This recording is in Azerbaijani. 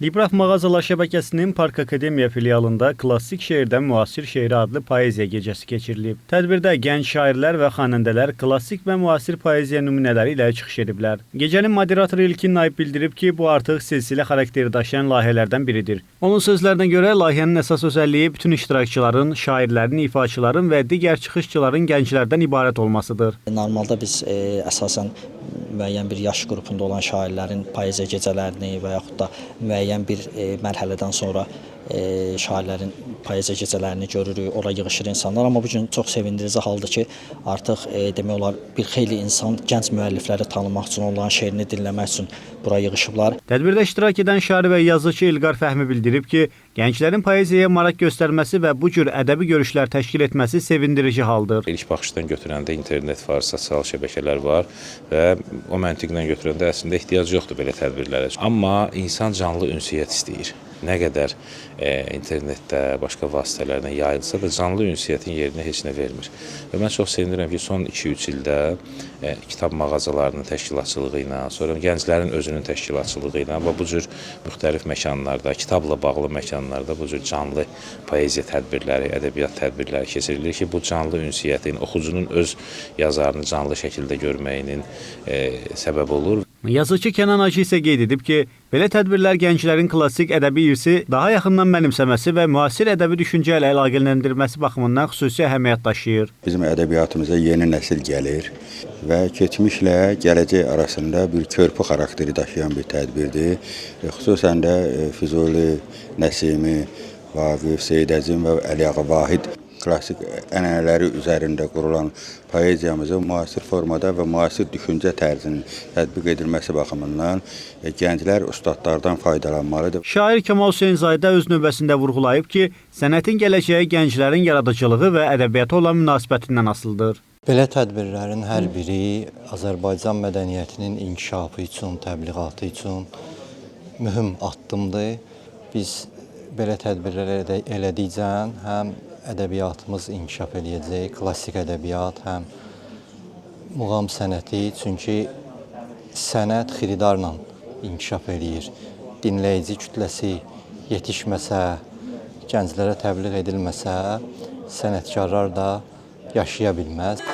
Libraf Mağazalar şəbəkəsinin Park Akademiya filialında klassik şeirdən müasir şeiri adlı poeziya gecəsi keçirilib. Tədbirdə gənc şairlər və xanəndələr klassik və müasir poeziya nümunələri ilə çıxış ediblər. Gecənin moderatoru İlkin Naib bildirib ki, bu artıq silsilə xarakteri daşıyan layihələrdən biridir. Onun sözlərinə görə layihənin əsas özəlliyi bütün iştirakçıların, şairlərin, ifaçıların və digər çıxışçıların gənclərdən ibarət olmasıdır. Normalda biz əsasən müəyyən bir yaş qrupunda olan şairlərin poeziya gecələrini və yaxud da müəyyən bir mərhələdən sonra şairlərin poeziya gecələrini görürük, ora yığışır insanlar. Amma bu gün çox sevindirici haldır ki, artıq demək olar bir xeyli insan gənc müəllifləri tanımaq üçün, onların şeirini dinləmək üçün bura yığışıblar. Tədbirdə iştirak edən şair və yazıcı İlqar Fəhmi bildirib ki, gənclərin poeziyaya maraq göstərməsi və bu cür ədəbi görüşlər təşkil etməsi sevindirici haldır. İlk baxışdan götürəndə internet var, sosial şəbəkələr var və o məntiqlə götürəndə əslində ehtiyac yoxdur belə tədbirlərə. Amma insan canlı ünsiyyət istəyir. Nə qədər internetdə, başqa vasitələrlə yayılsa da canlı ünsiyyətin yerinə heç nə vermir. Və mən çox sevinirəm ki, son 2-3 ildə kitab mağazalarının təşkilatçılığı ilə, sonra gənclərin özünün təşkilatçılığı ilə və bu cür müxtəlif məkanlarda, kitabla bağlı məkanlarda bu cür canlı poeziya tədbirləri, ədəbiyyat tədbirləri keçirilir ki, bu canlı ünsiyyətin, oxucunun öz yazarını canlı şəkildə görməyinin səbəb olur. Yazıcı Kənan Hacı isə qeyd edib ki, belə tədbirlər gənclərin klassik ədəbi irsi daha yaxından mənimsəməsi və müasir ədəbi düşüncə ilə əlaqələndirməsi baxımından xüsusi əhəmiyyət daşıyır. Bizim ədəbiyyatımıza yeni nəsil gəlir və keçmişlə gələcək arasında bir körpü xarakteri daşıyan bir tədbirdir. Xüsusən də Füzuli, Nəsimi, Vaqif, Seyid Əzim və Əliağa Vahid klassik ənənələri üzərində qurulan poeziyamızı müasir formada və müasir düşüncə tərzinin tətbiq edilməsi baxımından gənclər ustadlardan faydalanmalıdır. Şair Kamal Hüseynzadə öz növbəsində vurğulayıb ki, sənətin gələcəyi gənclərin yaradıcılığı və ədəbiyyata olan münasibətindən asılıdır. Belə tədbirlərin hər biri Azərbaycan mədəniyyətinin inkişafı üçün, təbliğatı üçün mühüm addımdır. Biz belə tədbirlər elədikcə həm ədəbiyyatımız inkişaf edəcək, klassik ədəbiyyat, həm muğam sənəti, çünki sənət xiridarla inkişaf edir. Dinləyici kütləsi yetişməsə, gənclərə təbliğ edilməsə, sənətkarlar da yaşaya bilməz.